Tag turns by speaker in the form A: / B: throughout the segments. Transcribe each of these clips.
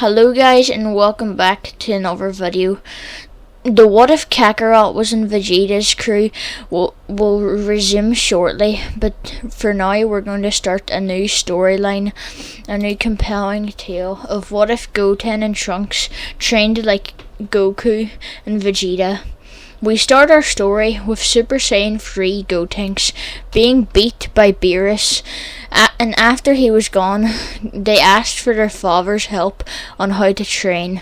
A: Hello guys and welcome back to another video. The What If Kakarot was in Vegeta's crew will resume shortly, but for now we're going to start a new storyline, a new compelling tale of what if Goten and Trunks trained like Goku and Vegeta. We start our story with Super Saiyan 3 Gotenks being beat by Beerus, and after he was gone, they asked for their father's help on how to train,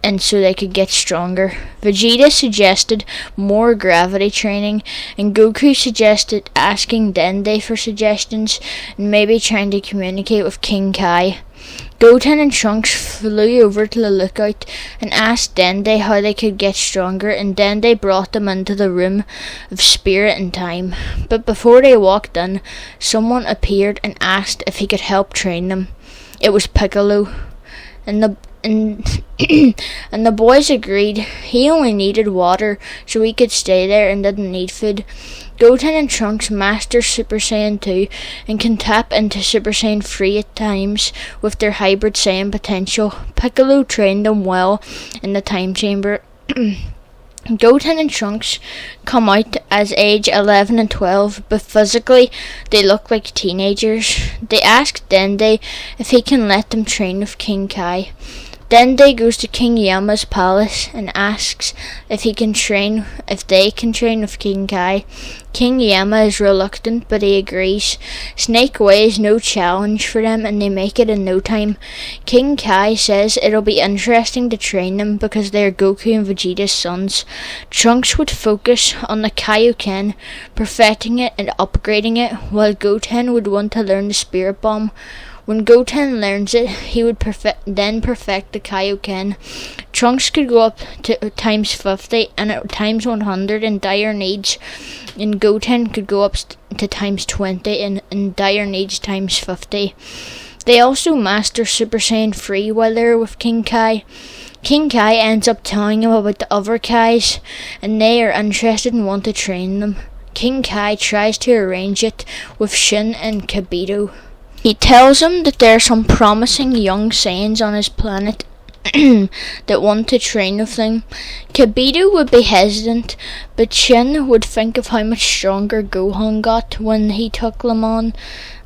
A: and so they could get stronger. Vegeta suggested more gravity training, and Goku suggested asking Dende for suggestions, and maybe trying to communicate with King Kai. Goten and Trunks flew over to the lookout and asked Dende how they could get stronger, and Dende brought them into the room of spirit and time. But before they walked in, someone appeared and asked if he could help train them. It was Piccolo, and the boys agreed. He only needed water, so he could stay there and didn't need food. Goten and Trunks master Super Saiyan 2 and can tap into Super Saiyan 3 at times with their hybrid Saiyan potential. Piccolo trained them well in the time chamber. Goten and Trunks come out as age 11 and 12, but physically they look like teenagers. They ask Dende if he can let them train with King Kai. Dende goes to King Yama's palace and asks if they can train with King Kai. King Yama is reluctant, but he agrees. Snake Way is no challenge for them, and they make it in no time. King Kai says it'll be interesting to train them because they are Goku and Vegeta's sons. Trunks would focus on the Kaioken, perfecting it and upgrading it, while Goten would want to learn the Spirit Bomb. When Goten learns it, he would perfect the Kaioken. Trunks could go up to times 50 and at times 100 in dire needs, and Goten could go up to times 20 in dire needs times 50. They also master Super Saiyan 3 while they're with King Kai. King Kai ends up telling him about the other Kais, and they are interested and want to train them. King Kai tries to arrange it with Shin and Kibito. He tells him that there are some promising young Saiyans on his planet that want to train with them. Kibito would be hesitant, but Shin would think of how much stronger Gohan got when he took him on,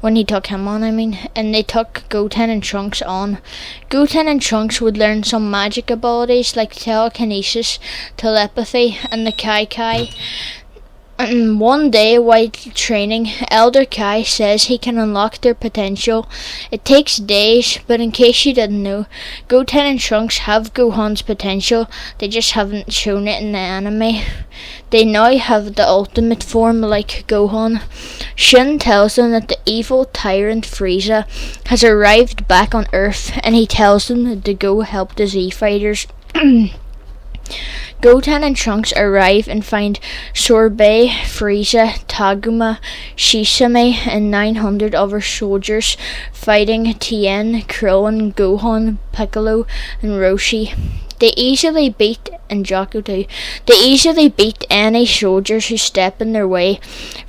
A: and they took Goten and Trunks on. Goten and Trunks would learn some magic abilities like telekinesis, telepathy, and the Kai. One day, while training, Elder Kai says he can unlock their potential. It takes days, but in case you didn't know, Goten and Trunks have Gohan's potential, they just haven't shown it in the anime. They now have the ultimate form like Gohan. Shin tells them that the evil tyrant Frieza has arrived back on Earth, and he tells them to go help the Z-Fighters. Goten and Trunks arrive and find Sorbet, Frieza, Taguma, Shisame, and 900 other soldiers fighting Tien, Krillin, Gohan, Piccolo, and Roshi. They easily beat any soldiers who step in their way.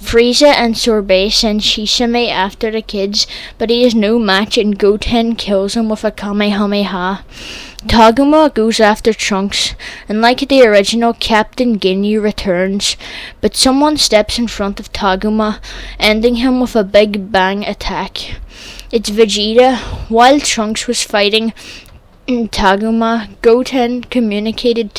A: Frieza and Sorbet send Shisame after the kids, but he is no match, and Goten kills him with a Kamehameha. Taguma goes after Trunks, and like the original, Captain Ginyu returns, but someone steps in front of Taguma, ending him with a Big Bang attack. It's Vegeta. While Trunks was fighting Taguma, Goten communicated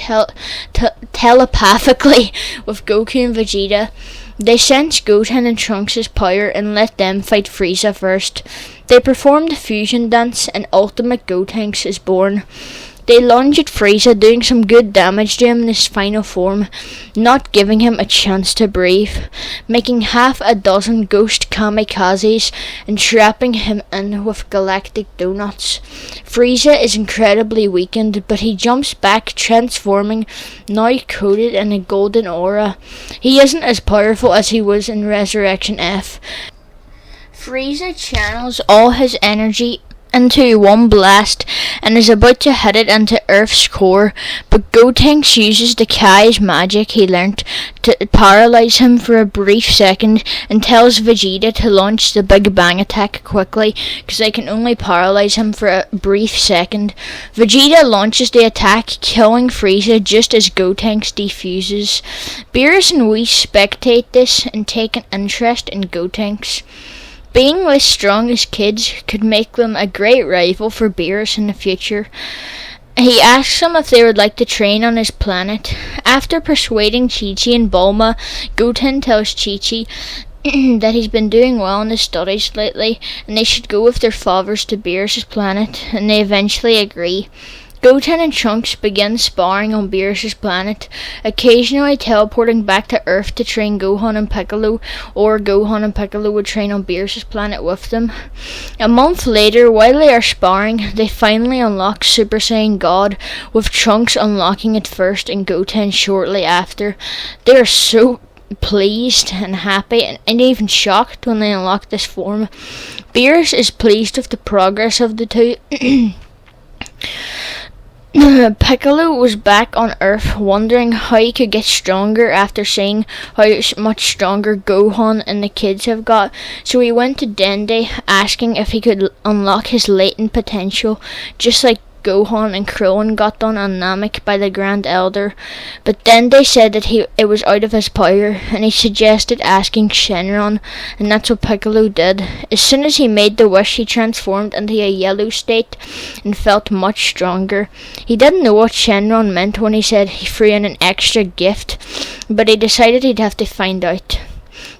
A: telepathically with Goku and Vegeta. They sense Goten and Trunks' power and let them fight Frieza first. They perform the fusion dance and Ultimate Gotenks is born. They lunge at Frieza, doing some good damage to him in his final form, not giving him a chance to breathe, making half a dozen ghost kamikazes and trapping him in with galactic donuts. Frieza is incredibly weakened, but he jumps back, transforming, now coated in a golden aura. He isn't as powerful as he was in Resurrection F. Frieza channels all his energy into one blast and is about to hit it into Earth's core, but Gotenks uses the Kai's magic he learnt to paralyze him for a brief second and tells Vegeta to launch the Big Bang attack quickly because they can only paralyze him for a brief second. Vegeta launches the attack, killing Frieza just as Gotenks defuses. Beerus and Whis spectate this and take an interest in Gotenks. Being this strong as kids could make them a great rival for Beerus in the future. He asks them if they would like to train on his planet. After persuading Chi-Chi and Bulma, Goten tells Chi-Chi that he's been doing well in his studies lately and they should go with their fathers to Beerus' planet, and they eventually agree. Goten and Trunks begin sparring on Beerus' planet, occasionally teleporting back to Earth to train Gohan and Piccolo, or Gohan and Piccolo would train on Beerus' planet with them. A month later, while they are sparring, they finally unlock Super Saiyan God, with Trunks unlocking it first and Goten shortly after. They are so pleased and happy and even shocked when they unlock this form. Beerus is pleased with the progress of the two. Piccolo was back on Earth, wondering how he could get stronger after seeing how much stronger Gohan and the kids have got, so he went to Dende asking if he could unlock his latent potential, just like Gohan and Krillin got done on Namek by the Grand Elder. But Dende said that it was out of his power, and he suggested asking Shenron, and that's what Piccolo did. As soon as he made the wish, he transformed into a yellow state and felt much stronger. He didn't know what Shenron meant when he said he threw in an extra gift, but he decided he'd have to find out.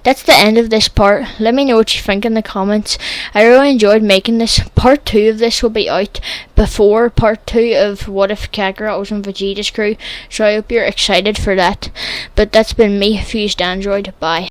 A: That's the end of this part. Let me know what you think in the comments. I really enjoyed making this. Part 2 of this will be out before part 2 of What If Kakarot was in Vegeta's crew, so I hope you're excited for that. But that's been me, Fused Android. Bye.